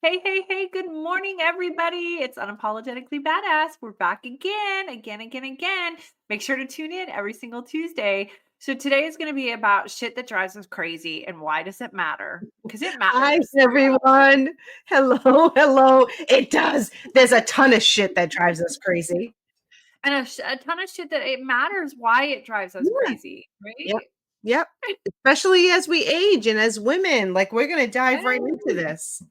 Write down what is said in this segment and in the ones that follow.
Hey, hey, hey, good morning, everybody. It's Unapologetically Badass. We're back again. Make sure to tune in every single Tuesday. So today is going to be about shit that drives us crazy and why does it matter? Because it Hi, matters. everyone. Hello, hello. It does. There's a ton of shit that drives us crazy. And a ton of shit that it matters why it drives us Yeah. crazy, Yep. right? Yep. Especially as we age and as women, like we're going to dive right into Yes. this.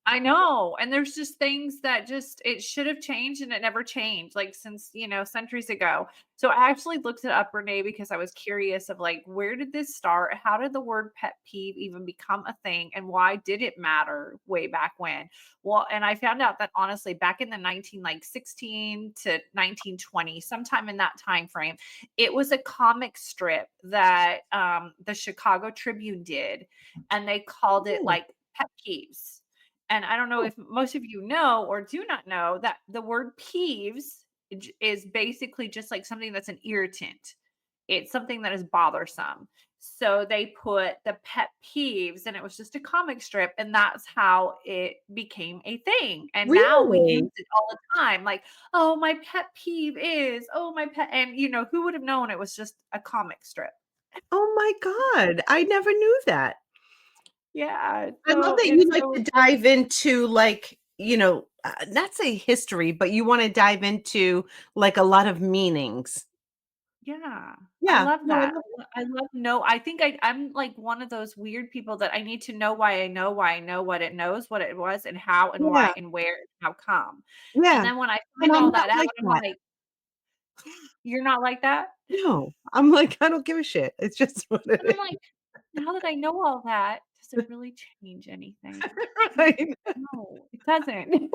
I know, and there's just things that just it should have changed and it never changed, like, since, centuries ago. So I actually looked it up, Renee, because I was curious of, like, where did this start? How did the word pet peeve even become a thing, and why did it matter way back when? Well, and I found out that honestly, back in the 16 to 1920, sometime in that time frame, it was a comic strip that, the Chicago Tribune did, and they called it, Oh, like, pet peeves. And I don't know oh, if most of you know or do not know that the word peeves is basically just like something that's an irritant. It's something that is bothersome. So they put the pet peeves and it was just a comic strip and that's how it became a thing. And now we use really? it all the time like, "Oh, my pet peeve is, oh, my pet," and who would have known it was just a comic strip? Oh my God. I never knew that. Yeah. I love So that and you like so to dive into not say history, but you want to dive into like a lot of meanings. Yeah, I Yeah. love No, I that. love I love know I think I'm like one of those weird people that I need to know why I know what it knows, what it was, and how and why Yeah. and where and how come. And Yeah. then when I And find I'm all not that out, like I'm that. like, "Yeah, you're not like that?" No, I'm like, I don't give a shit. It's just what And I'm it like, now that I know all that, does it is. really change anything? Right? No, it doesn't.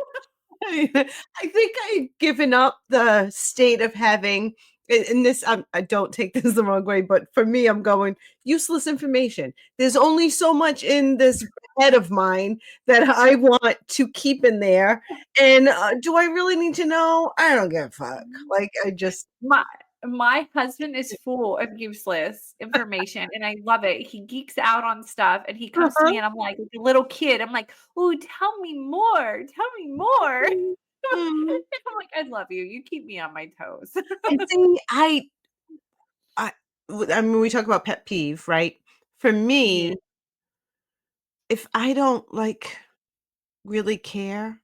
I think I've given up the state of having, and this, I don't take this the wrong way, but for me, I'm going useless information. There's only so much in this head of mine that I want to keep in there. And do I really need to know? I don't give a fuck. Like, I just, My my husband is full of useless information, and I love it. He geeks out on stuff, and he comes to uh-huh. me, and I'm like a little kid. I'm like, "Ooh, tell me more. Tell me more." Mhm. I'm like, "I love you. You keep me on my toes." And see, I, I mean, we talk about pet peeve, right? For Yeah. me, if I don't like really care,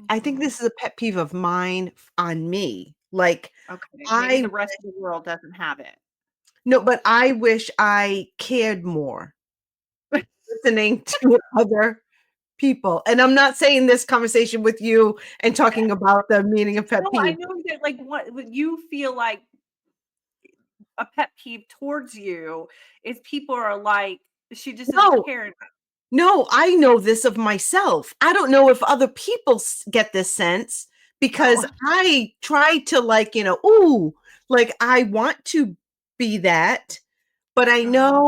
I think Mhm. this is a pet peeve of mine on me. Like, Okay, maybe I the rest of the world doesn't have it. no, but I wish I cared more listening to other people. And I'm not saying this conversation with you and talking about the meaning of pet No, I peeve. know that, like, what you feel like a pet peeve towards you is people are like, "She just doesn't No, care." no, I know this of myself. I don't know if other people get this sense because Oh. I try to like, ooh, like I want to be that, but Uh-huh.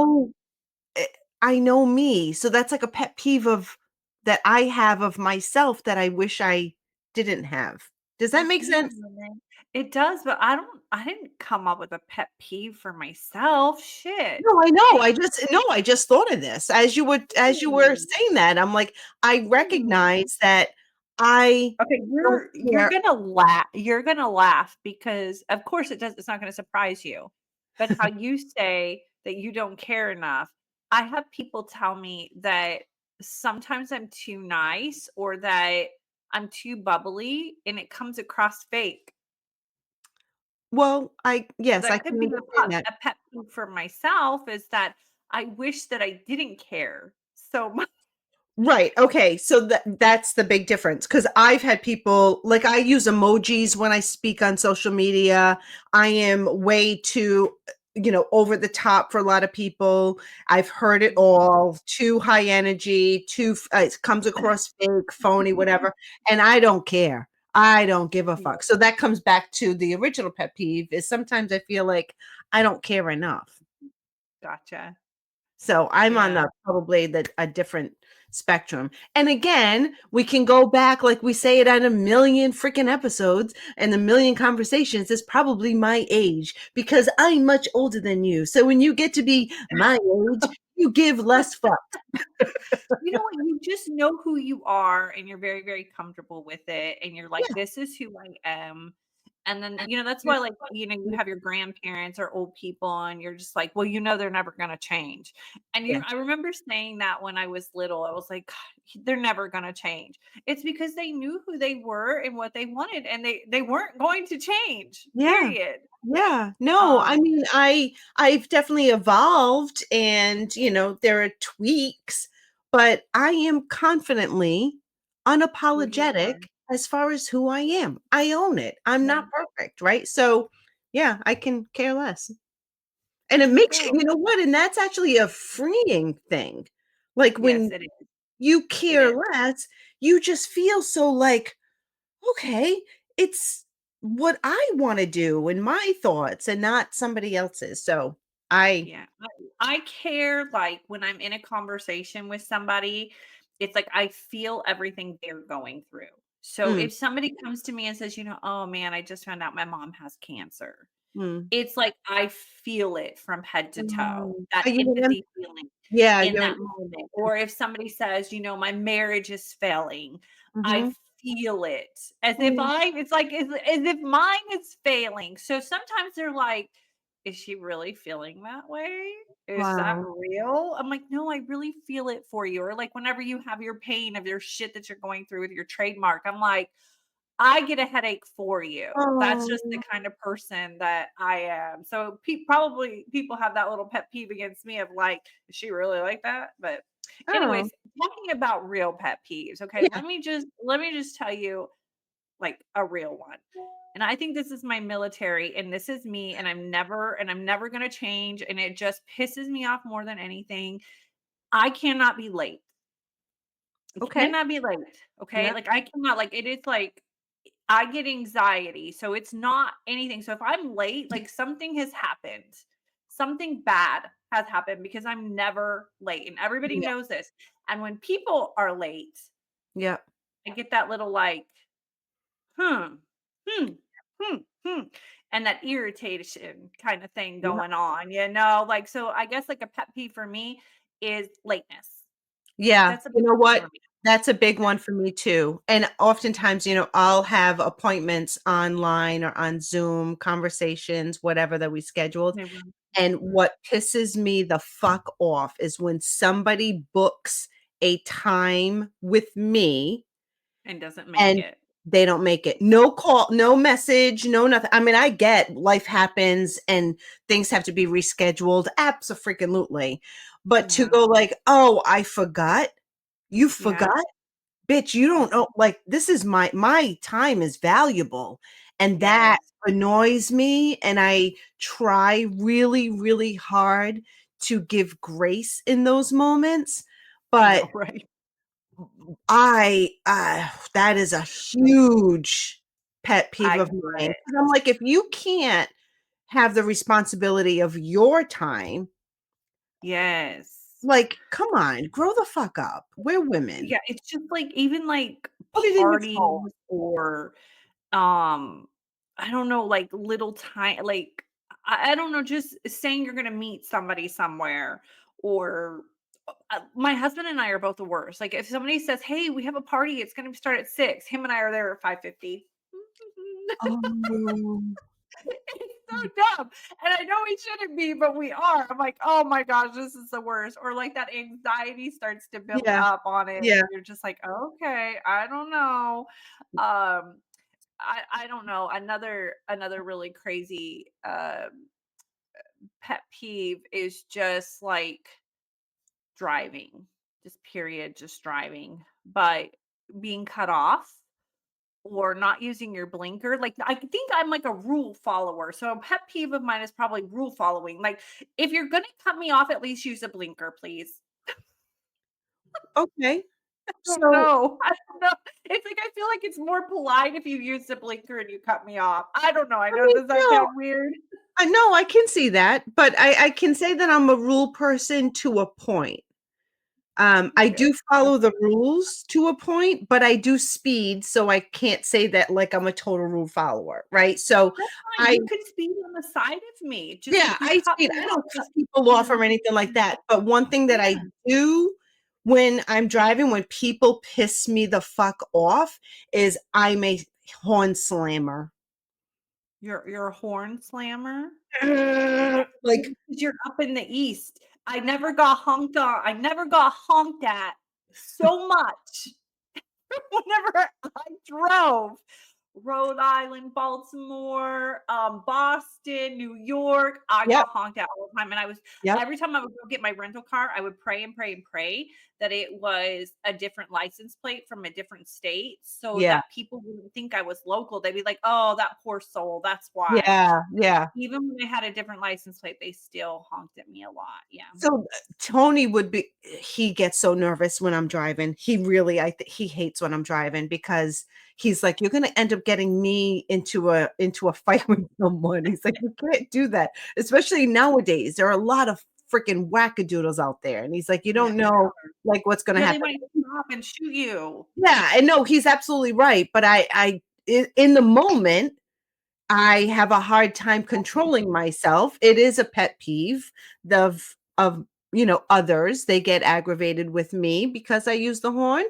eh, I know me. So that's like a pet peeve of that I have of myself that I wish I didn't have. Does that Well, make damn, sense? Renee. It does, but I didn't come up with a pet peeve for myself. Shit. No, I know. Damn. I just thought of this as you were Ooh. saying that. I'm like, I Ooh. recognize that I Okay, don't you're care. gonna laugh. You're gonna laugh because of course it's not gonna surprise you. But how you say that you don't care enough, I have people tell me that sometimes I'm too nice or that I'm too bubbly and it comes across fake. Well, yes, I That could can be understand that. a pet peeve for myself is that I wish that I didn't care so much. Right. Okay. So that's the big difference because I've had people like I use emojis when I speak on social media. I am way too, over the top for a lot of people. I've heard it all. Too high energy. It comes across fake, phony, whatever, and I don't care. I don't give a Yeah, fuck. So that comes back to the original pet peeve. Is sometimes I feel like I don't care enough. gotcha. So I'm on Yeah. a different spectrum. And again, we can go back like we say it on a million freaking episodes and a million conversations. It's probably my age because I'm much older than you. So when you get to be my age, You give less fucks. You know what? You just know who you are and you're very, very comfortable with it. And you're like, Yeah. this is who I am. And then, that's why, like, you have your grandparents or old people, and you're just like, well, they're never going to change. And Yeah. I remember saying that when I was little, I was like, "God, they're never going to change." It's because they knew who they were and what they wanted, and they weren't going to change, Yeah. period. Yeah. No, I Um, mean, I've definitely evolved and, there are tweaks, but I am confidently who you unapologetic are. as far as who I am. I own it. I'm Yeah. not perfect, right? So, yeah, I can care less. And it There you makes you go. you know what? And that's actually a freeing thing. Like Yes, when it is. you It care is. less, you just feel so like, okay, it's what I want to do and my thoughts and not somebody else's. So I Yeah. I care, like, when I'm in a conversation with somebody, it's like I feel everything they're going through. So mm, if somebody comes to me and says, "Oh man, I just found out my mom has cancer." mm, It's like I feel it from head to toe, that are you an empathy feeling yeah, in you're that moment. Or if somebody says, "My marriage is failing," I mhm. feel it as if Mm, it's like as if mine is failing. So sometimes they're like, "Is she really feeling that way? Is that wow. real?" I'm like, "No, I really feel it for you." Or like whenever you have your pain of your shit that you're going through with your trademark, I'm like, I get a headache for you. That's just the Oh, kind of person that I am. So probably people have that little pet peeve against me of like, is she really like that? But oh, anyways, talking about real pet peeves. Okay, yeah, let me just tell you like a real one. And I think this is my military and this is me and I'm never going to change and it just pisses me off more than anything. I cannot be late. I okay, cannot be late. Okay? yeah, Like I cannot like it is like I get anxiety, so it's not anything. So if I'm late, like something has happened. Something bad has happened because I'm never late and everybody yeah, knows this. And when people are late, yeah, I get that little like, hmm, hmm, hmm, hmm, and that irritation kind of thing yeah. going on, like so I guess like a pet peeve for me is lateness. Yeah, That's a you big know one what? for me. That's a big one for me too. And oftentimes, I'll have appointments online or on Zoom, conversations, whatever that we scheduled. And Mhm. what pisses me the fuck off is when somebody books a time with me And doesn't make and it. they don't make it. No call, no message, no nothing. I mean, I get life happens and things have to be rescheduled. Abso-freaking-lutely. But to Yeah. go like, "Oh, I forgot." You Yeah. forgot? Bitch, you don't Mhm. know, like, this is my time is valuable, and that Yes. annoys me, and I try really, really hard to give grace in those moments, I but know, right? that is a huge pet peeve I of get mine, it. 'cause I'm like, if you can't have the responsibility of your time, Yes. like, come on, grow the fuck up. We're women. Yeah, it's just like even like Put it in your phone. parties or um I don't know, like little time like I don't know, just saying you're gonna meet somebody somewhere or my husband and I are both the worst. Like if somebody says, "Hey, we have a party, it's gonna start at 6." Him and I are there at 5:50. Oh. It's so dumb. And I know we shouldn't be, but we are. I'm like, oh my gosh, this is the worst. Or like that anxiety starts to build Yeah, up on it. yeah, And you're just like, okay, I don't know. I don't know. Another really crazy pet peeve is just like driving. Just period, just driving. But being cut off or not using your blinker. Like I think I'm like a rule follower. So a pet peeve of mine is probably rule following. Like if you're gonna cut me off, at least use a blinker, please. okay. I don't So, know. I don't know. It's like I feel like it's more polite if you use the blinker and you cut me off. I don't know. I I know. mean, Does that no, sound weird? I know, I can see that, but I can say that I'm a rule person to a point. I Yeah. do follow the rules to a point, but I do speed, so I can't say that like I'm a total rule follower, right? So That's fine. I You could speed on the side of me, just yeah, like you I cut speed. me I off, don't cut just, people you off know. or anything like that. But one thing that I Yeah. do when I'm driving, when people piss me the fuck off, is I'm a horn slammer. You're a horn slammer? Like, Because you're up in the East. I never got honked on. I never got honked at so much whenever I drove. Rhode Island, Baltimore, Boston, New York. I yep, got honked at all the time. And I was yep, every time I would go get my rental car, I would pray and pray and pray that it was a different license plate from a different state so yeah, that people wouldn't think I was local. They'd be like, oh, that poor soul. That's why. yeah, yeah. Even when they had a different license plate, they still honked at me a lot. Yeah. So Tony would be he gets so nervous when I'm driving. He really he hates when I'm driving because he's like, "You're gonna end up getting me into a fight with someone." He's like, "You can't do that." Especially nowadays. There are a lot of freaking wackadoodles out there. And he's like, "You Yeah, don't there know are. like what's gonna Yeah, they happen." might stop and shoot you. Yeah, and no, he's absolutely right. But in the moment, I have a hard time controlling myself. It is a pet peeve of others. They get aggravated with me because I use the horn.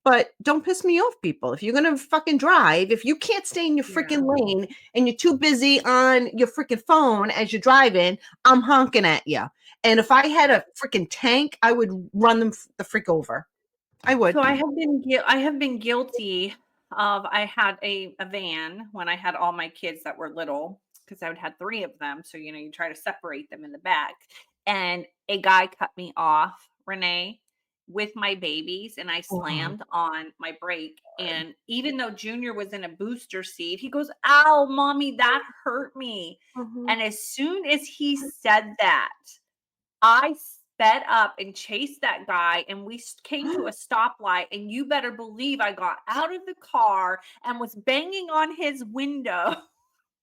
But don't piss me off, people. If you're gonna fucking drive, if you can't stay in your freaking Yeah. lane and you're too busy on your freaking phone as you're driving, I'm honking at you. And if I had a freaking tank, I would run them the freak over. I would. So I have been guilty of I had a van when I had all my kids that were little because I would had 3 of them. So, you try to separate them in the back. And a guy cut me off, Renee, with my babies, and I Oh, slammed on my brake. And even though Junior was in a booster seat, he goes, "Ow, mommy, that hurt me." mhm. And as soon as he said that, I sped up and chased that guy, and we came to a stoplight. And you better believe I got out of the car and was banging on his window.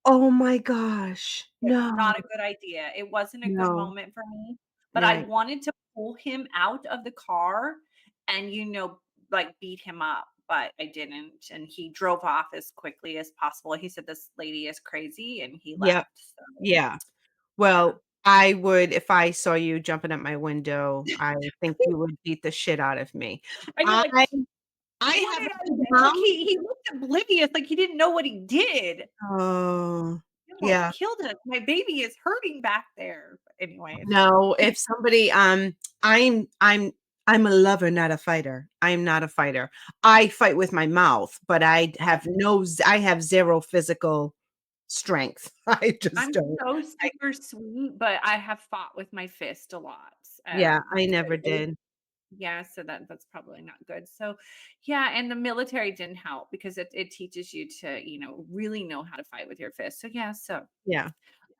Oh my gosh. It's No, not a good idea. It wasn't a good no. moment for me, but I Right. wanted to pull him out of the car and, like beat him up, but I didn't. And he drove off as quickly as possible. He said, "This lady is crazy," and he Yep. left. So, Yeah. yeah. Well, I would if I saw you jumping at my window, I think you would beat the shit out of me. And you're I like, I "What have did a I big do?" Like, mouth. he looked oblivious, like he didn't know what he did. Oh, He almost yeah. killed us. My baby is hurting back there. But anyways. No, if somebody, I'm I'm I'm a lover, not a fighter. I'm not a fighter. I fight with my mouth, but I have 0 physical strength. I just I'm don't. so I super sweet, but I have fought with my fist a lot. Yeah, I So never it did. yeah, so that's probably not good. So, yeah, and the military didn't help because it teaches you to, really know how to fight with your fist. So, yeah, so, Yeah.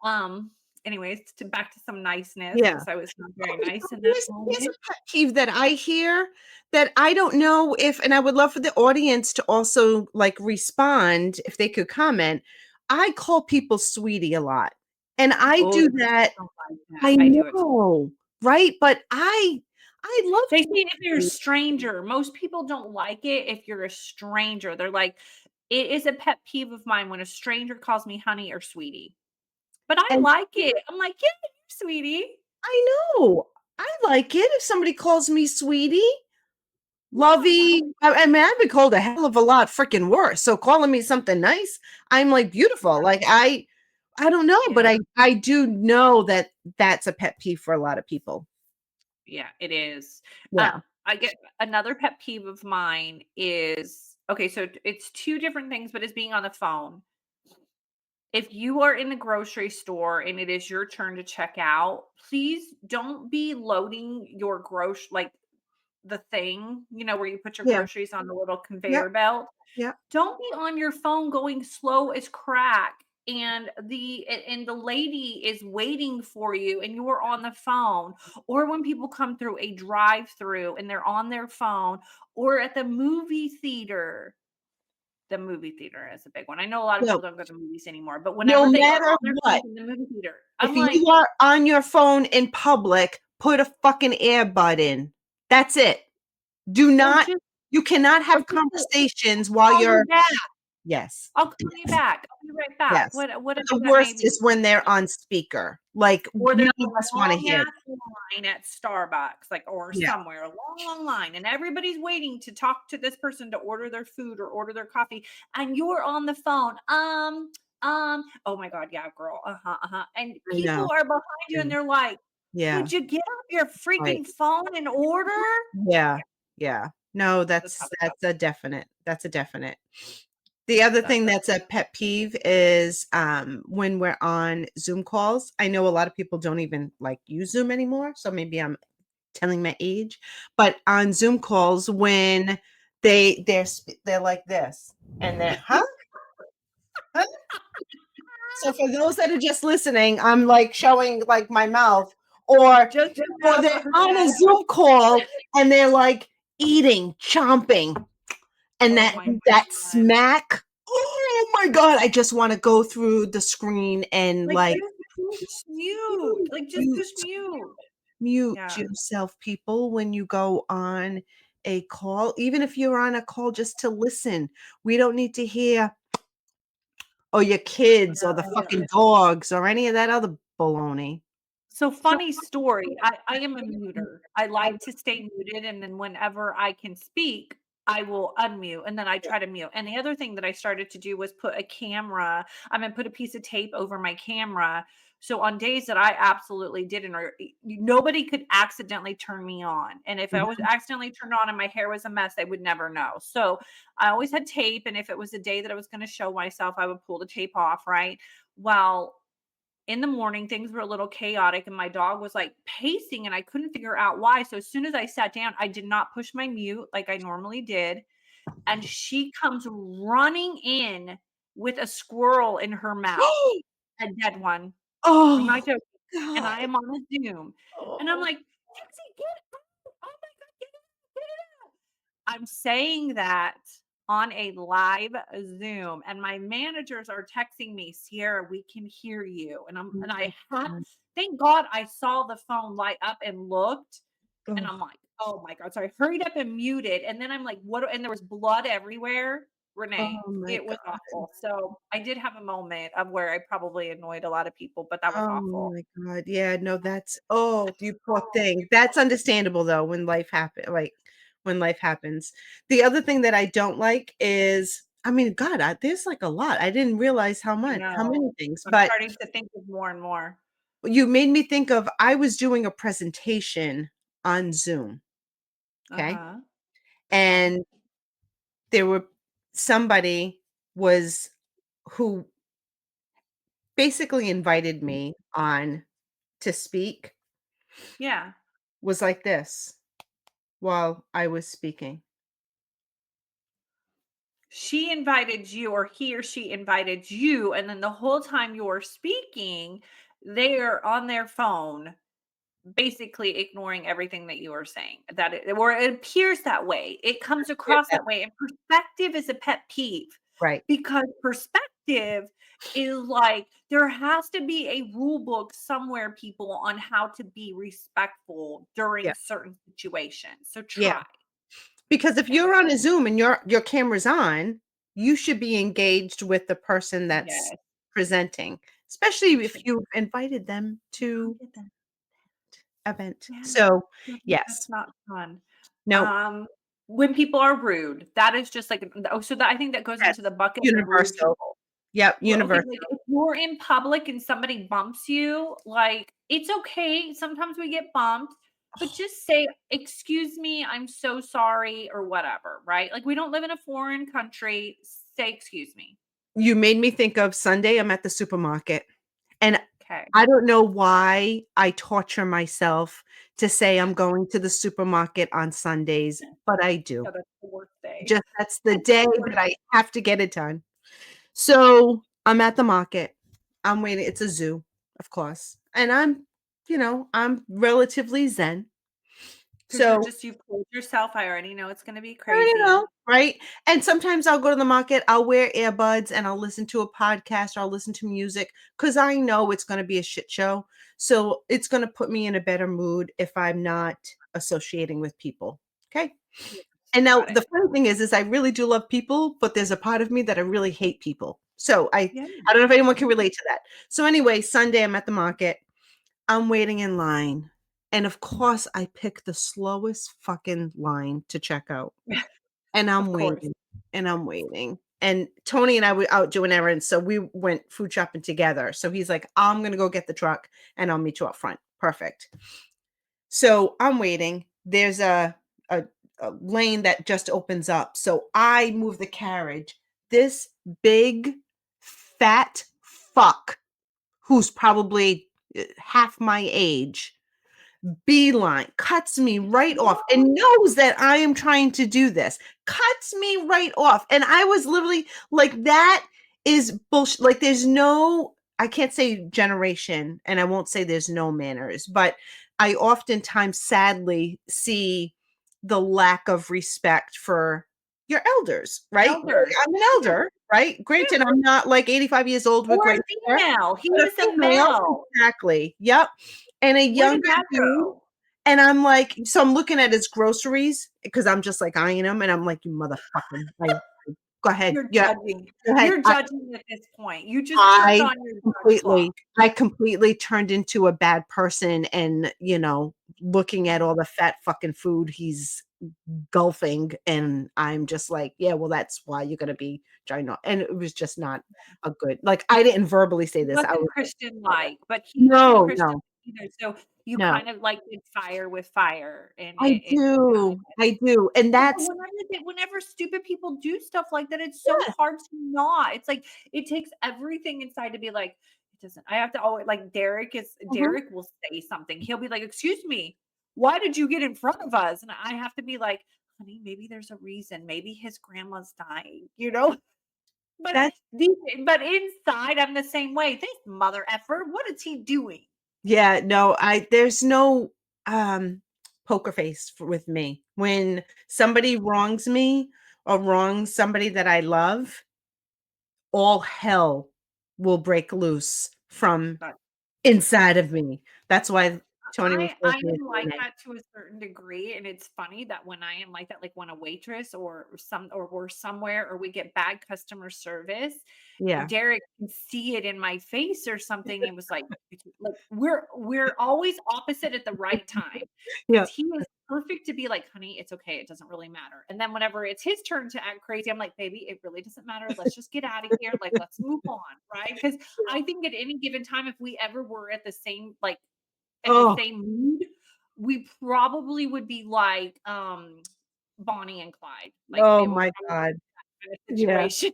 um, anyways, back to some niceness Yeah. because I was not very Okay, so nice in that here's a moment. pet peeve that I hear that I don't know if, and I would love for the audience to also like respond if they could comment. I call people sweetie a lot. And I Oh, do some that. people don't like that. I I do it. know, right? But I love They to say if you're a be stranger, most people don't like it if you're a stranger. They're like, it is a pet peeve of mine when a stranger calls me honey or sweetie. But I and like it. I'm like, yeah, you're sweetie. I know. I like it if somebody calls me sweetie. Yeah. Lovey. I mean, I've been called a hell of a lot freaking worse. So calling me something nice, I'm like beautiful. Like I don't know, but Yeah. I do know that that's a pet peeve for a lot of people. Yeah, it is. Yeah. I get another pet peeve of mine is okay, so it's two different things, but it's being on the phone. If you are in the grocery store and it is your turn to check out, please don't be loading your like the thing, where you put your Yeah. groceries on the little Yep. conveyor belt. Yep. Don't be on your phone going slow as crack and the lady is waiting for you and you're on the phone, or when people come through a drive-through and they're on their phone, or at the movie theater. The movie theater is a big one. I know a lot of No. people don't go to movies anymore, but No whenever they are matter on their what, phones in the movie theater, if I'm you like, are on your phone in public, put a fucking earbud in. That's it. Do Or not just you cannot or have just say, conversations while "Call you you're back. yes. I'll call you back. I'll be right back." Yes. But Whatever the that may worst be. is when they're on speaker. Like, Or none there's a of us wanna long hear ass that. line at Starbucks, like, or Yeah, somewhere, a long line, and everybody's waiting to talk to this person to order their food or order their coffee, and you're on the phone. Oh my god, yeah, girl. Uh-huh, uh-huh. And I know. people are behind you and Yeah, they're like, yeah, "Would you get off your right. freaking phone and order?" Yeah, yeah. No, That's how it that's a definite. That's a definite. The other thing that's that's a pet peeve is, when we're on Zoom calls. I know a lot of people don't even, like, use Zoom anymore, so maybe I'm telling my age, but on Zoom calls, when they're like this, and they're, "Huh? Huh?" So for those that are just listening, I'm, like, showing, like, my mouth, or just they're enough for on a that. Zoom call, and they're, like, eating, chomping. And Oh that my that god. smack, oh my god, I just wanna go through the screen and, Like, like, just push mute. mute, Like, just push mute, mute. mute Yeah. yourself, people, when you go on a call, even if you're on a call just to listen. We don't need to hear, or your kids or the fucking dogs or any of that other baloney. So So funny story. I am a muter. I like to stay muted, and then whenever I can speak, I will unmute and then I try to mute. And the other thing that I started to do was put a camera, I mean, put a piece of tape over my camera. So on days that I absolutely didn't, or nobody could accidentally turn me on. And if I was Mhm, accidentally turned on and my hair was a mess, they would never know. So I always had tape. And if it was a day that I was going to show myself, I would pull the tape off, right? Well, in the morning, things were a little chaotic and my dog was like pacing and I couldn't figure out why. So as soon as I sat down, I did not push my mute like I normally did. And she comes running in with a squirrel in her mouth, mhm. a dead one. I'm Oh, not joking. And God. I am on a Zoom. And I'm Oh. like, Dixie, get out. Oh my God, get out. I'm saying that on a live Zoom, and my managers are texting me, "Sierra, we can hear you." And Oh I my had God. thank God I saw the phone light up and looked, and I'm Oh, like, "Oh my God." So I hurried up and muted, and then I'm like, "What?" And there was blood everywhere. Renee, oh my it was God. awful. So I did have a moment of where I probably annoyed a lot of people, but that was Oh awful. my god, yeah, no, that's oh, you poor Oh, thing. That's understandable though when life when life happens. The other thing that I don't like is, I mean, God, there's like a lot. I didn't realize I how know. many things, I'm but starting to think of more and more. you made me think of, I was doing a presentation on Zoom, okay? Uh-huh. Okay. And there were somebody was who basically invited me on to speak, Yeah. was like this while I was speaking. She invited you, or he or she invited you, and then the whole time you're speaking, they're on their phone, basically ignoring everything that you are saying. That it, or it appears that way. It comes Yeah, across that way. And perspective is a pet peeve right. because perspective is like there has to be a rule book somewhere, people, on how to be respectful during Yeah, certain situations. So yeah. try. Because if Yeah. you're on a Zoom and your camera's on, you should be engaged with the person that's Yes. presenting, especially You if should. you've invited them to Get that. event. Yeah, So, that's yes. not fun. No, Um, when people are rude, that is just like oh, so that I think that goes yes. into the bucket of rude Universal. people. Yep, Well, okay, universal. like if you're in public and somebody bumps you, like it's okay. Sometimes we get bumped, but just say, "Excuse me, I'm so sorry," or whatever, right? Like we don't live in a foreign country. Say, "Excuse me." You made me think of Sunday, I'm at the supermarket, and Okay. I don't know why I torture myself to say I'm going to the supermarket on Sundays, but I do. Yeah, that's the worst day. Just that's the It's day the worst. that I have to get it done. So, I'm at the market. I'm waiting, it's a zoo, of course, and I'm relatively zen. 'Cause you're So just you've told yourself, "I already know it's gonna be I already crazy." know, right? And sometimes I'll go to the market, I'll wear earbuds and I'll listen to a podcast or I'll listen to music because I know it's gonna be a shit show. So it's gonna put me in a better mood if I'm not associating with people. Okay. Yes, And now got the it. funny thing is I really do love people, but there's a part of me that I really hate people. So Yeah. I don't know if anyone can Mhm. relate to that. So anyway, Sunday I'm at the market. I'm waiting in line. And of course, I pick the slowest fucking line to check out. And Of I'm course. waiting, and I'm waiting. And Tony and I were out doing errands, so we went food shopping together. So he's like, "I'm gonna go get the truck, and I'll meet you up front." Perfect. So I'm waiting. There's a a lane that just opens up. So I move the carriage. This big, fat fuck who's probably half my age beeline, cuts me right off What? and knows that I am trying to do this, cuts me right off. And I was literally like, that is bullshit. Like, there's no, I can't say generation, and I won't say there's no manners, but I oftentimes sadly see the lack of respect for your elders, right? Elders. I'm an Yeah, elder, right? Granted, yeah. I'm not like 85 years old with Or a gray hair, female. He but a was a female, male. exactly. Yep. And a Where did younger that dude, go? and I'm like, so I'm looking at his groceries because I'm just like eyeing him, and I'm like, "You motherfucking like, go ahead. You're Yeah, judging. go ahead." You're judging at this point. You just turned I on your judge clock. completely I completely turned into a bad person and, looking at all the fat fucking food he's gulping, and I'm just like, "Yeah, well, that's why you're gonna be gino," and it was just not a good, like, I didn't verbally say It this, I wasn't was just Christian-like, but he wasn't no, Christian no, either, so you no. kind of, like, did fire with fire, and I it do, I do, and but that's whenever stupid people do stuff like that, it's so yeah, hard to not. It's like it takes everything inside to be like, it doesn't. I have to always like mhm. Derek will say something. He'll be like, "Excuse me, why did you get in front of us?" And I have to be like, "Honey, maybe there's a reason. Maybe his grandma's dying." You know. But That's deep, but inside, I'm the same way. This mother effer. What is he doing? yeah, no, I there's no, um, poker face for with me. When somebody wrongs me or wrongs somebody that I love, all hell will break loose from inside of me. That's why Tony refers I to me as am like Renee. that to a certain degree, and it's funny that when I am like that, like when a waitress or we're somewhere or we get bad customer service, Yeah, Derek can see it in my face or something. He was like we're always opposite at the right time yeah. because he is perfect to be like, honey, it's okay, it doesn't really matter. And then whenever it's his turn to act crazy, I'm like, baby, it really doesn't matter. Let's just get out of here. Like, let's move on, right? Because I think at any given time, if we ever were at the same at the Oh, same mood, we probably would be like, Bonnie and Clyde. Like, oh it would my probably be god. that kind of Yeah, situation.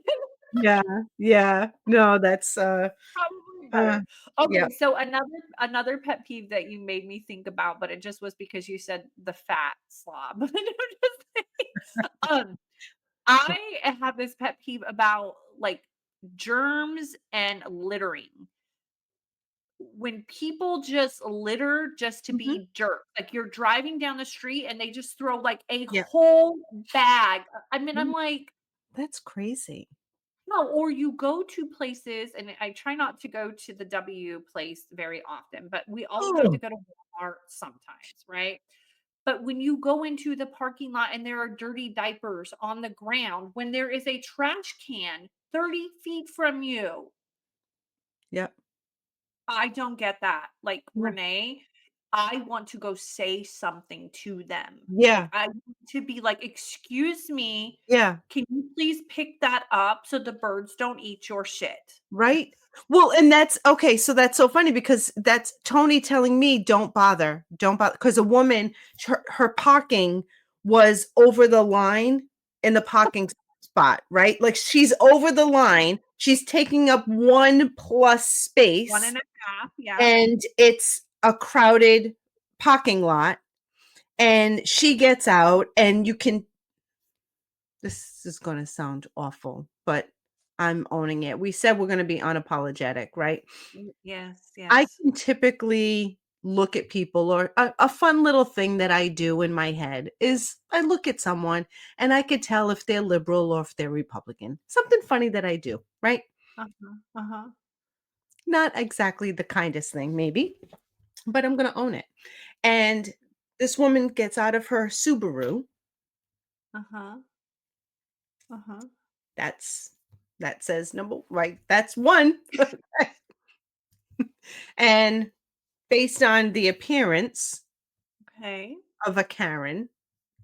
yeah, yeah. No, that's, Probably uh, better. yeah. Okay, so another pet peeve that you made me think about, but it just was because you said the fat slob. um, I have this pet peeve about, like, germs and littering. When people just litter just to Mhm. be jerks, like you're driving down the street and they just throw like a Yeah. whole bag. I mean, I'm Mm, like, that's crazy. no, or you go to places, and I try not to go to the W place very often, but we all have to Oh, go to Walmart sometimes, right? But when you go into the parking lot and there are dirty diapers on the ground, when there is a trash can 30 feet from you, yep. I don't get that. Like, Yeah. Renee, I want to go say something to them. Like, Yeah, I want to be like, "Excuse me, yeah. can you please pick that up so the birds don't eat your shit?" Right? Well, and that's okay, so that's so funny because that's Tony telling me, don't bother." Because a woman, her parking was over the line in the parking spot, right? Like, she's over the line, she's taking up 1 plus One space, and a half, yeah. and it's a crowded parking lot, and she gets out, and you can this is gonna sound awful, but I'm owning it. We said we're gonna be unapologetic, right? Yes, I yes. can typically look at people, or a fun little thing that I do in my head is I look at someone and I could tell if they're liberal or if they're Republican. Something funny that I do, right? Uh-huh. Uh-huh. Not exactly the kindest thing, maybe, but I'm going to own it. And this woman gets out of her Subaru. Uh-huh. Uh-huh. That's that says number right. That's one. And based on the appearance Okay. of a Karen,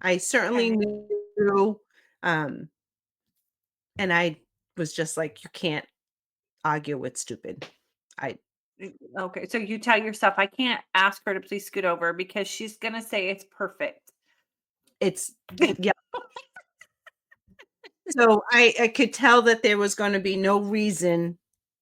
I certainly Okay. knew, um, and I was just like, "You can't argue with stupid." I Okay. So you tell yourself, I can't ask her to please scoot over because she's gonna say it's perfect. it's yeah. So I could tell that there was gonna be no reason,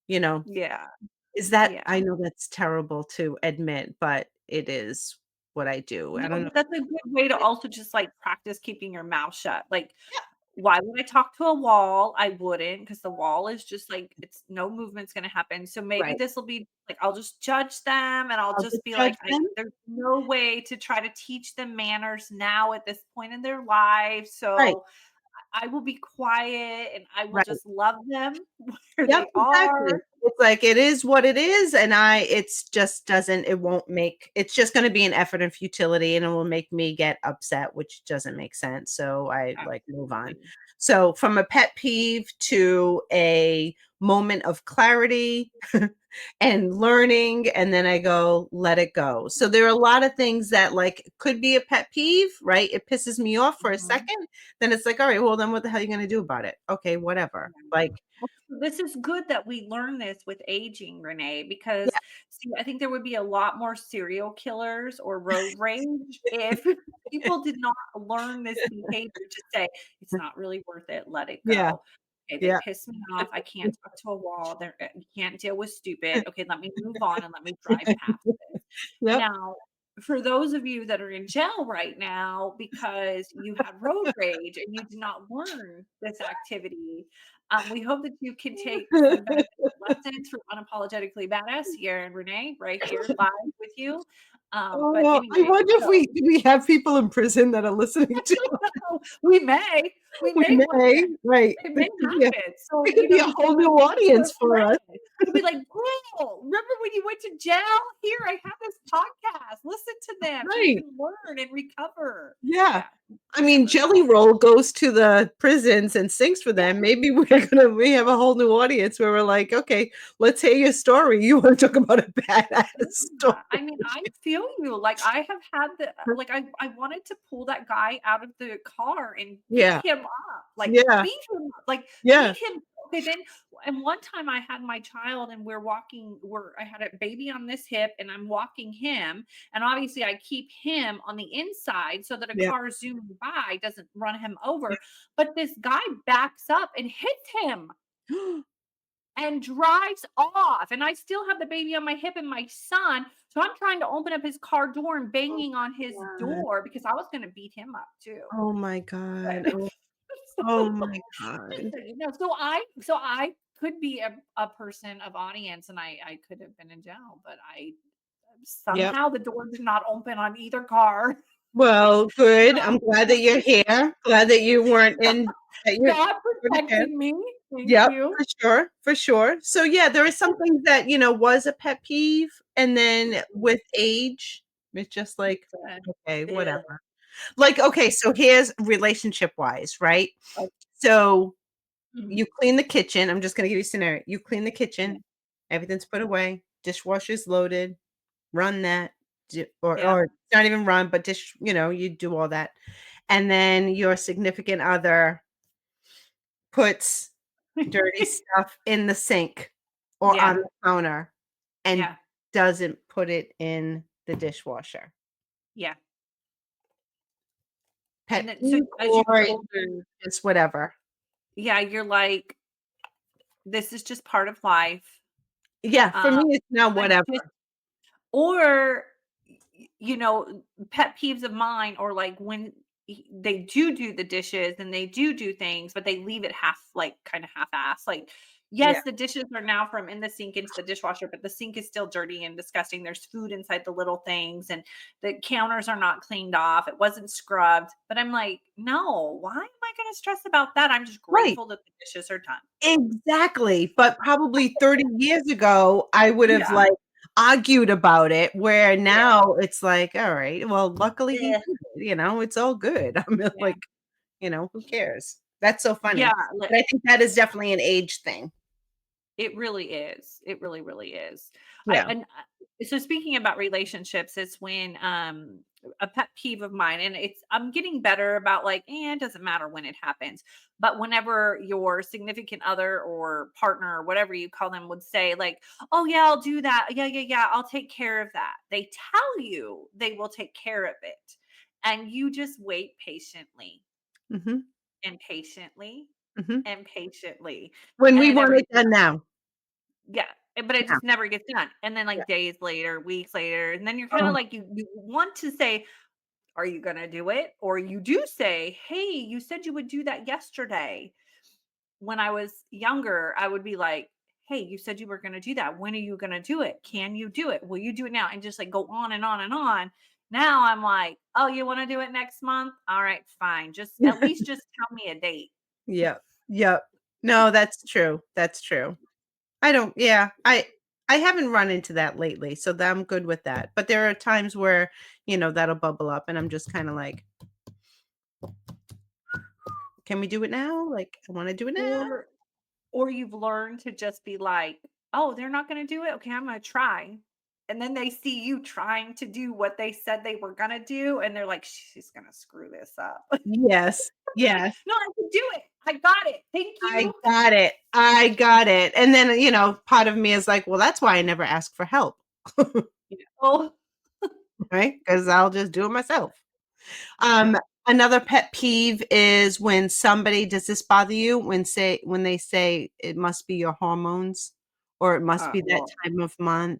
you know, Yeah. is that Yeah. I know that's terrible to admit, but it is what I do. No, I don't know. but that's a good way to also just, like, practice keeping your mouth shut. Like, why would I talk to a wall? I wouldn't, because the wall is just, like, it's no movement's gonna happen. So maybe Right. this'll be like, I'll just judge them, and I'll I'll just just be judge like, I them. there's no way to try to teach them manners now at this point in their life, Right, so I will be quiet, and I will right. just love them where Yep, they exactly. are. It's like, it is what it is, and it's just doesn't it won't make it's just gonna be an effort and futility, and it will make me get upset, which doesn't make sense, so I, like, move on. Absolutely. So, from a pet peeve to a moment of clarity and learning, and then I go, "Let it go." So, there are a lot of things that, like, could be a pet peeve, right? It pisses me off for a Mhm. second, then it's like, "Alright, well, then what the hell are you gonna do about it?" "Okay, whatever." Like, Well, this is good that we learn this with aging, Renee, because yeah. see, I think there would be a lot more serial killers or road rage if people did not learn this behavior to say, it's not really worth it, let it Yeah, go. Okay, they yeah. piss me off. I can't talk to a wall. You can't deal with stupid. Okay, let me move on and let me drive past this. Yep. Now, for those of you that are in jail right now because you had road rage and you did not learn this activity, we hope that you can take some beneficial lessons from Unapologetically Badass here and Renee right here live with you. But Oh, I anyway, wonder if so we have people in prison that are listening to we may, we we may one may, day. right. It There may could be a happen. So, there could be a you whole can new recommend to a audience for us. friend. You'll be like, "Girl, remember when you went to jail? Here, I have this podcast. Listen to them so you Right. can learn and recover." Yeah. Yeah, I mean, never Jelly know. Roll goes to the prisons and sings for Yeah. them. Maybe we have a whole new audience where we're like, "Okay, let's hear your story. You wanna talk about a badass story." Yeah, I mean, I feel you. Like I have had the like I wanted to pull that guy out of the car and beat Yeah. him up. Like Yeah. beat him up. Like Yeah. beat him. Okay, then and one time I had my child and I had a baby on this hip and I'm walking him and obviously I keep him on the inside so that a Yeah. car zooming by doesn't run him over. But this guy backs up and hits him and drives off. And I still have the baby on my hip and my son. So I'm trying to open up his car door and Oh banging on his god. door because I was going to beat him up too. Oh my god. But Oh, oh my god. so I could be a person of audience and I could have been in jail, but I Yep. somehow the door did not open on either car. Well, good. I'm Um, glad that you're here. Glad that you weren't in that you God weren't here. protected me. Thank Yep, you. for sure, for sure. So, yeah, there is something that, was a pet peeve, and then with age, it's just like, "Okay, Yeah. whatever." Like, okay, so here's relationship-wise, right? Oh, So, you mhm. clean the kitchen. I'm just gonna give you a scenario. You clean the Yeah. kitchen, everything's put away, dishwasher's loaded, run that, Yeah. or not even run, but you do all that. And then your significant other puts dirty stuff in the sink or on Yeah. the counter and Yeah. doesn't put it in the dishwasher. Yeah. And Pet then so peeve as you or get older, just whatever? yeah, you're like, this is just part of life. Yeah, for Um, me, it's now I whatever. just or pet peeves of mine or like when they do the dishes and they do things, but they leave it half like kind of half ass. Like Yeah. Yes, the dishes are now from in the sink into the dishwasher, but the sink is still dirty and disgusting. There's food inside the little things, and the counters are not cleaned off. It wasn't scrubbed. But I'm like, no, why am I going to stress about that? I'm just Right. grateful that the dishes are done. Exactly. But probably 30 years ago, I would have, Yeah. like, argued about it, where Yeah. now it's like, "All right, well, luckily he Yeah. did it, it's all good." I mean, Yeah. like, who cares? That's so Yeah. funny. But I think that is Yeah. definitely an age thing. It really is. It really, really is. I Yeah. and so speaking about relationships, it's when a pet peeve of mine, and I'm getting better about like, it doesn't matter when it happens. But whenever your significant other or partner or whatever you call them would say, like, oh yeah, I'll do that. Yeah, yeah, yeah, I'll take care of that. They tell you they will take care of it. And you just wait patiently Mhm. and patiently Mhm. and patiently. When And we it want never it gets done done. now. Yeah, but it Yeah. just never gets done, and then, Yeah. like, days later, weeks later, and then you're kinda Oh, like, you want to say, "Are you gonna do it?" Or you do say, "Hey, you said you would do that yesterday." When I was younger, I would be like, "Hey, you said you were gonna do that. When are you gonna do it? Can you do it? Will you do it now?" And just, like, go on and on and on. Now I'm like, "Oh, you wanna do it next month? Alright, fine. Just at least just tell me a date." yep. Yep. No, that's true. That's true. I don't yeah, I haven't run into that lately, so I'm good with that. But there are times where, that'll bubble up and I'm just kinda like, "Can we do it now?" Like, "I wanna do it now." Or Or you've learned to just be like, "Oh, they're not gonna do it? Okay, I'm gonna try." And then they see you trying to do what they said they were gonna do, and they're like, "She's gonna screw this up." Yes. Like, Yes. "No, I can do it. I got it. Thank I you." got it. I got it. And then, part of me is like, "Well, that's why I never ask for help." Yeah. Oh, Right? Because 'Cause I'll just do it myself. yeah. Um, Another pet peeve is when somebody does this bother you when they say it must be your hormones or it must be that Well, time of month?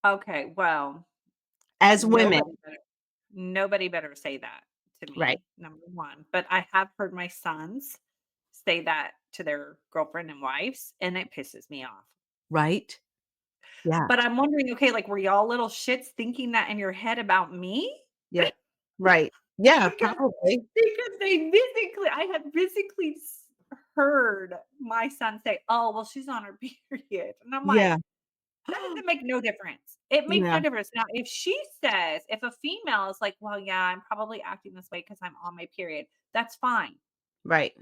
okay, well, As women, nobody better say that to right, me, number 1, but I have heard my sons say that to their girlfriend and wives, and it pisses me off. right? Yeah, But I'm wondering, okay, like, were y'all little shits thinking that in your head about me? yeah, right. Yeah, Because probably. I had physically heard my son say, "Oh, well, she's on her period." And I'm like, Yeah, "How does it make no difference?" It makes yeah, no difference. Now, if a female is like, "Well, yeah, I'm probably acting this way because I'm on my period," that's fine. right,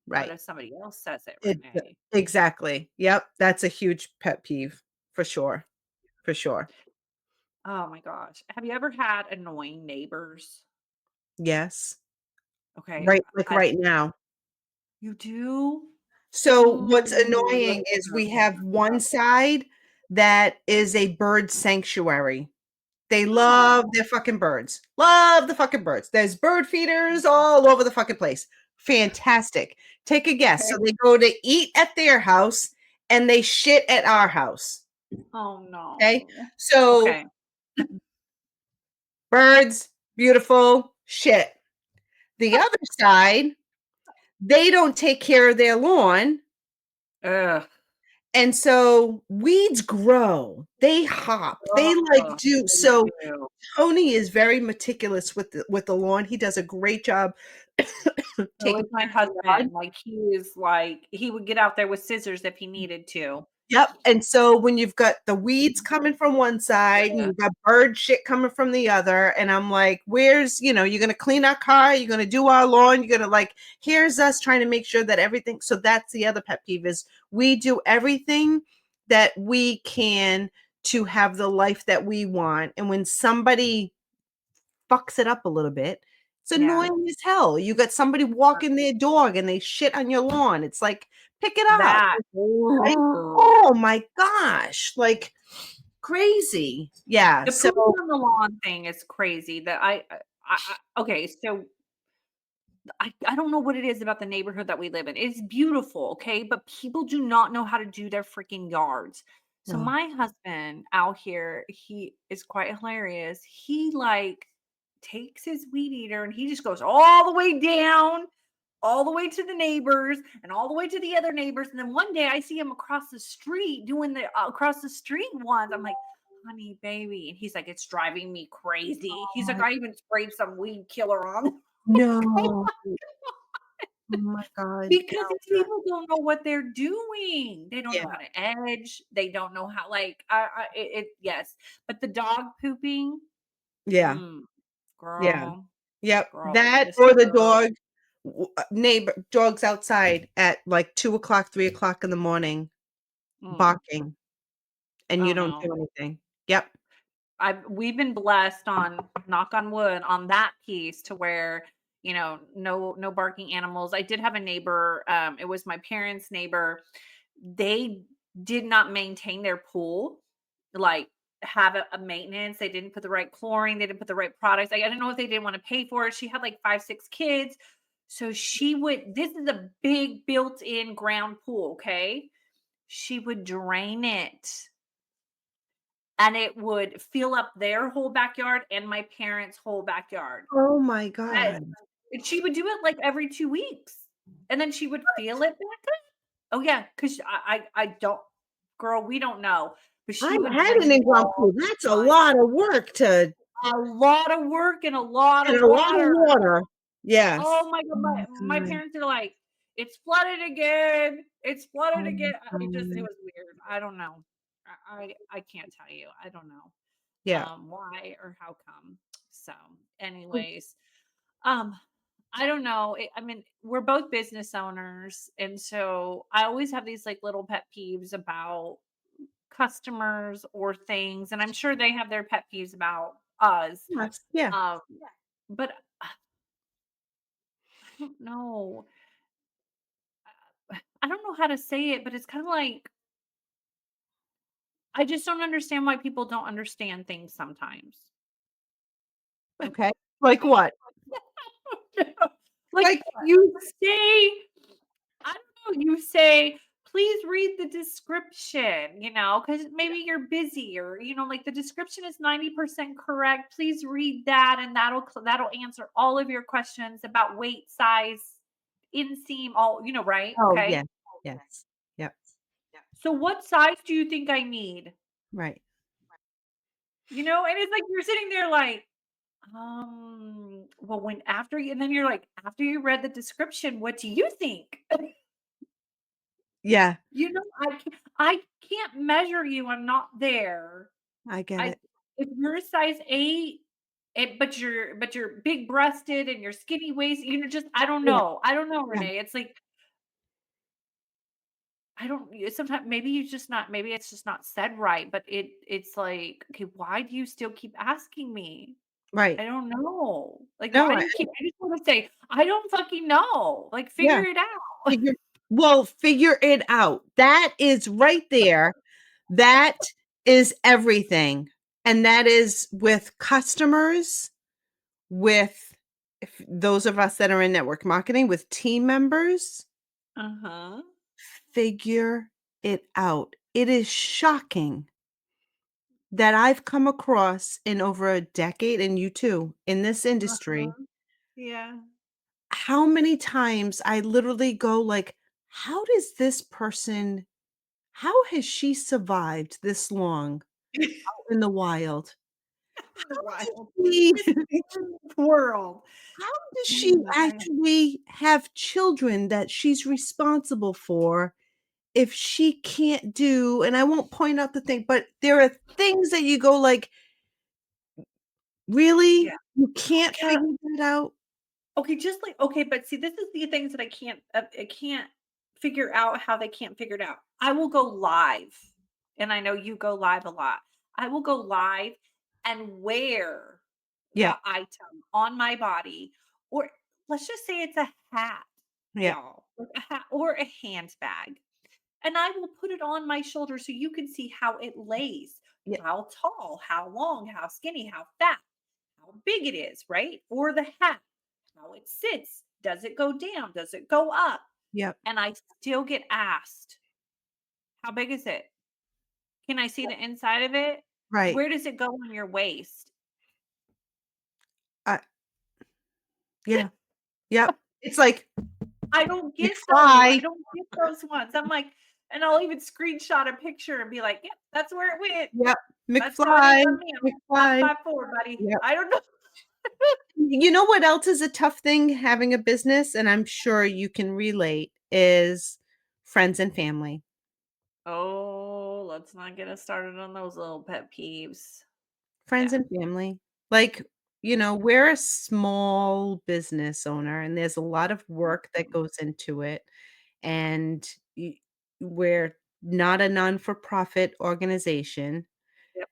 But right. if somebody else says it, Ex Renee, exactly. Yep, that's a huge pet peeve for sure, for sure. oh my gosh. Have you ever had annoying neighbors? Yes. Okay, Right, like I right now. You do? So what's Ooh, let's annoying is hear we have it. one side that is a bird sanctuary. They love Oh, their fucking birds. Love the fucking birds. There's bird feeders all over the fucking place. Fantastic. Take a guess. okay. So they go to eat at their house and they shit at our house. Oh, Okay. no. So Okay. birds, beautiful, shit. The other side, they don't take care of their lawn. Ugh. And so weeds grow, they hop, they like Oh, do they so do. Tony is very meticulous with the lawn. He does a great job So taking is my care of the yard. husband. Like, he would get out there with scissors if he needed to. Yep, and so when you've got the weeds coming from one side and Ugh. you've got bird shit coming from the other, and I'm like, "Where's you're gonna clean our car, you're gonna do our lawn, you're gonna like here's us trying to make sure that everything." So that's the other pet peeve is we do everything that we can to have the life that we want, and when somebody fucks it up a little bit, it's Yeah. annoying as hell. You got somebody walking their dog and they shit on your lawn. It's like, pick it up, That. right? Ooh. Oh my gosh, like crazy. Yeah. The So poop on the lawn thing is crazy that okay, so I don't know what it is about the neighborhood that we live in. It's beautiful, okay? But people do not know how to do their freaking yards. So oh, my husband out here, he is quite hilarious. He like takes his weed eater and he just goes all the way down all the way to the neighbors and all the way to the other neighbors. And then one day I see him across the street doing the across the street ones. I'm like, honey, baby. And he's like, it's driving me crazy. He's like, Oh, I even sprayed some weed killer on no. Oh my god. because these people don't know what they're doing. They don't Yeah, know how to edge. They don't know how, like, yes. But the dog pooping, yeah, mm, yeah. girl, Yep. girl, That this or the girl. dog neighbor dogs outside at, like, 2 o'clock, 3 o'clock in the morning Mm, barking, and you oh don't no. do anything. Yep. We've been blessed on knock on wood on that piece to where, no barking animals. I did have a neighbor, it was my parents' neighbor. They did not maintain their pool, like have a maintenance. They didn't put the right chlorine, they didn't put the right products. Like, I don't know if they didn't want to pay for it. She had like 5, 6 kids. So she would this is a big built-in ground pool, okay? She would drain it and it would fill up their whole backyard and my parents' whole backyard. Oh my Yes, god. and she would do it, like, every 2 weeks, and then she would fill it back up. Oh, yeah, 'cause I don't girl, we don't know, but she I've would had drain an it in-ground all pool. That's the a time. lot of work to A lot of work and a lot and of a lot of water. water. Yes. Oh my god, Oh my my god. parents are like, "It's flooded again, it's flooded Oh again." my It god. was weird. I don't know. I can't tell you. I don't know, Yeah. why or how come. So, anyways, um, I don't know. I mean, we're both business owners, and so I always have these, like, little pet peeves about customers or things, and I'm sure they have their pet peeves about us. Yes. Yeah. Um, but I don't know. I don't know how to say it, but it's kind of like I just don't understand why people don't understand things sometimes. Okay. Like what? Like Like what? you say, I don't know, you say, please read the description, because maybe you're busy or, like the description is 90% correct. Please read that and that'll answer all of your questions about weight, size, inseam, all, right? Oh, Okay. yeah. Yes. Yep. So what size do you think I need? Right. And it's like you're sitting there like, well, and then you're like, after you read the description, what do you think? Yeah. I can't measure you. I'm not there. I get I it. If you're a size 8, but you're big breasted and you're skinny waist, just I don't Yeah. know. I don't know, Yeah. Renee. It's like I don't sometimes maybe you just not maybe it's just not said right, but it's like, okay, why do you still keep asking me? Right. I don't know. Like, No, why do you keep I just wanna say, "I don't fucking know." Like, yeah. figure it out. Figure figure it out. That is right there. That is everything. And that is with customers, with if those of us that are in network marketing, with team members, Uh-huh. figure it out. It is shocking that I've come across in over a decade, and you too, in this industry, Uh-huh. Yeah. how many times I literally go like, "How does this person how has she survived this long out in the wild? In the How wild. does she This world. how does she Mm, I actually have children that she's responsible for if she can't do" and I won't point out the thing, but there are things that you go like, yeah. "Really? You can't Yeah. figure that out?" Okay, just like okay, but see, this is the things that I can't figure out how they can't figure it out. I will go live, and I know you go live a lot. I will go live and wear Yeah, the item on my body, or let's just say it's a hat, yeah, y'all, like a hat or a handbag, and I will put it on my shoulder so you can see how it lays, yeah, how tall, how long, how skinny, how fat, how big it is, right? Or the hat, how it sits. Does it go down? Does it go up? yep, And I still get asked, how big is it? Can I see the inside of it? right. Where does it go on your waist? I yeah, yep. It's like, I don't get those. I McFly. don't get those ones. I'm like, and I'll even screenshot a picture and be like, "Yep, that's where it went. Yep. That's how it is McFly. on me. I'm McFly. 5'4", buddy." Yep. I don't know. You know what else is a tough thing having a business, and I'm sure you can relate, is friends and family. Oh, let's not get us started on those little pet peeves. Friends Yeah. and family. Like, we're a small business owner, and there's a lot of work that goes into it, and we're not a non-for-profit organization, Yep.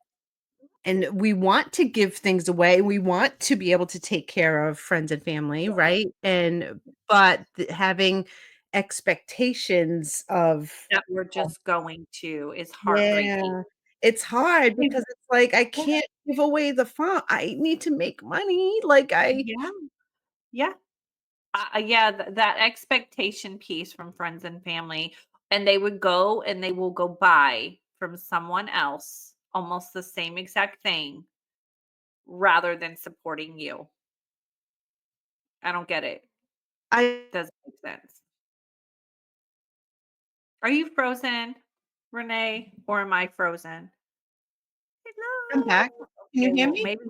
and we want to give things away. We want to be able to take care of friends and family, right? And but having expectations of That we're just going to is heartbreaking. yeah, it's hard Is because it's like, I yeah, can't give away the farm. I need to make money, like, yeah, yeah. Yeah, that expectation piece from friends and family, and they would go and they will go buy from someone else almost the same exact thing rather than supporting you. I don't get it. I Doesn't make sense. Are you frozen, Renee, or am I frozen? I'm back. Hello. Can you Okay, hear well, me? maybe.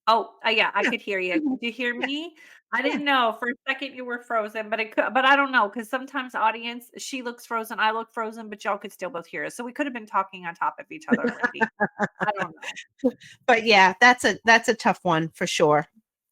Oh, yeah, I Yeah. could hear you. Mhm. Could you hear Yeah, me? I yeah. didn't know. For a second, you were frozen, but it could, but I don't know because sometimes audience, she looks frozen, I look frozen, but y'all could still both hear us. So we could have been talking on top of each other already. I don't know. But yeah, that's a tough one for sure.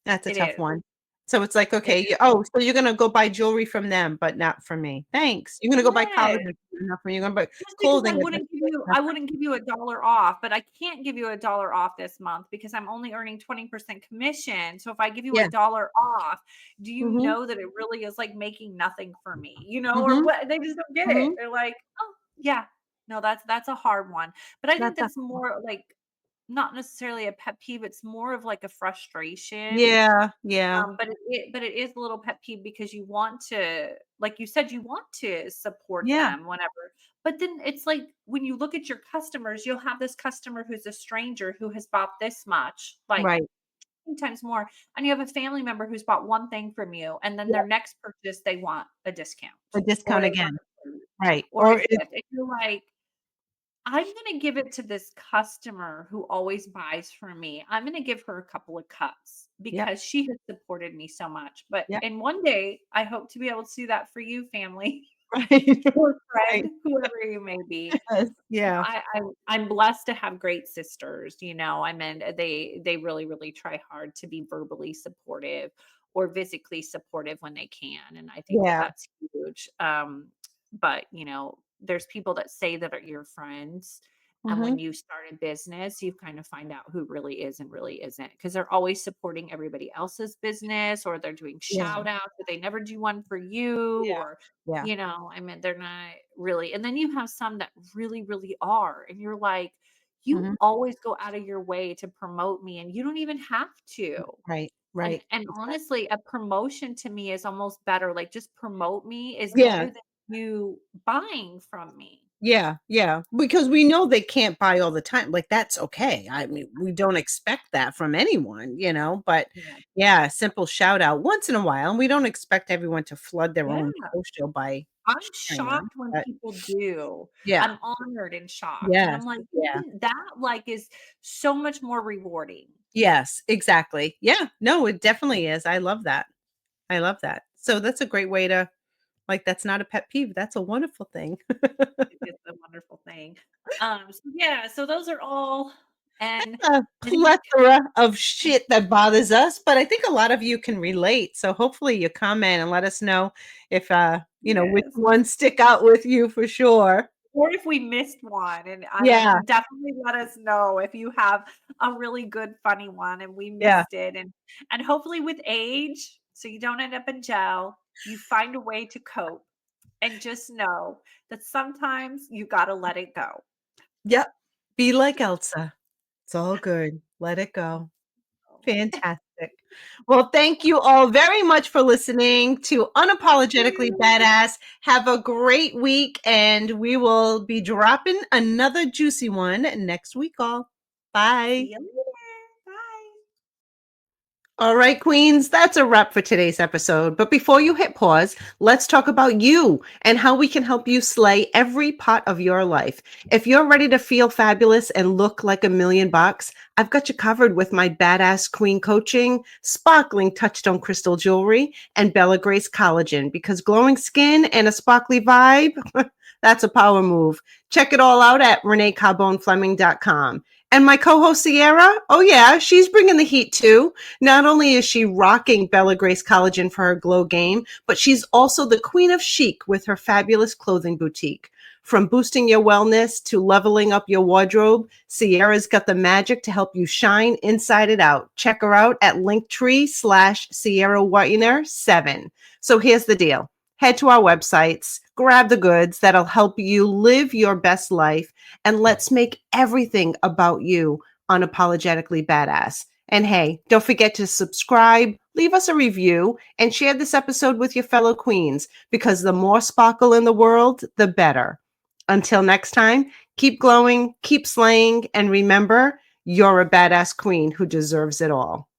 That's a It tough is. one. So it's like, It okay, is. so you're gonna go buy jewelry from them, but not from me. Thanks. You're gonna go buy college Yes. advice, not from me. You're gonna buy Just because clothing advice, not I from wouldn't give you $1 off, but I can't give you $1 off this month because I'm only earning 20% commission. So if I give you yeah. $1 off, do you Mhm. know that it really is like making nothing for me? You know, or Mhm. what? They just don't get it. Mhm. They're like, "Oh, yeah. No, that's a hard one." But I think That's a that's more like not necessarily a pet peeve, it's more of like a frustration. yeah, yeah, But it is a little pet peeve because you want to, like you said, you want to support yeah, them whenever. But then it's like when you look at your customers, you'll have this customer who's a stranger who has bought this much, like right. 10 times more, and you have a family member who's bought one thing from you, and then Yeah, their next purchase they want a discount a or discount they want again. a food Right. or a Or gift. And you're like, I'm gonna give it to this customer who always buys from me. I'm gonna give her a couple of cups yep, because she has supported me so much. But yep, and one day I hope to be able to do that for you, family right, or right. friend, whoever you may be. Yes, yeah, I'm blessed to have great sisters, you know. I mean, they really, really try hard to be verbally supportive or physically supportive when they can, and I think that yeah, that's huge. But you know, there's people that say that are your friends, and mhm, when you start a business, you kind of find out who really is and really isn't because they're always supporting everybody else's business, or they're doing yeah, shout outs, but they never do one for you, yeah, or yeah, you know, I mean, they're not really. And then you have some that really, really are. And you're like, you mhm, always go out of your way to promote me and you don't even have to. right, And right, exactly. honestly, a promotion to me is almost better. Like just promote me is Yeah, better than you buying from me. yeah, yeah, because we know they can't buy all the time, like, that's okay. I mean, we don't expect that from anyone, but Yeah. yeah, a simple shout out once in a while, and we don't expect everyone to flood their Yeah. own social by I'm sharing them, shocked when but people do. yeah, I'm honored and shocked. And yes, I'm like, yeah. even that like is so much more rewarding. Yes, exactly. Yeah, no, it definitely is. I love that. I love that. So that's a great way to that's not a pet peeve. That's a wonderful thing. It is a wonderful thing. So yeah, so those are all and A and plethora of shit that bothers us, but I think a lot of you can relate. So hopefully you comment and let us know if which yes. ones stick out with you for sure. Or if we missed one, and Yeah, definitely let us know if you have a really good funny one and we yeah. missed it, and hopefully with age, so you don't end up in jail, you find a way to cope, and just know that sometimes you gotta let it go. Yep. Be like Elsa. It's all good. Let it go. Fantastic. Well, thank you all very much for listening to Thank Unapologetically you. Badass. Have a great week, and we will be dropping another juicy one next week, all. Bye. See you later. Bye. All right, Queens, that's a wrap for today's episode. But before you hit pause, let's talk about you and how we can help you slay every part of your life. If you're ready to feel fabulous and look like $1,000,000, I've got you covered with my badass queen coaching, sparkling touchstone crystal jewelry, and Bella Grace collagen, because glowing skin and a sparkly vibe, that's a power move. Check it all out at ReneeCarbonefleming.com. And my co-host Sierra, oh yeah, she's bringing the heat too. Not only is she rocking Bella Grace collagen for her glow game, but she's also the queen of chic with her fabulous clothing boutique. From boosting your wellness to leveling up your wardrobe, Sierra's got the magic to help you shine inside and out. Check her out at Linktree/Sierra Whitener 7. So here's the deal. Head to our websites, grab the goods that'll help you live your best life, and let's make everything about you unapologetically badass. And hey, don't forget to subscribe, leave us a review, and share this episode with your fellow queens, because the more sparkle in the world, the better. Until next time, keep glowing, keep slaying, and remember, you're a badass queen who deserves it all.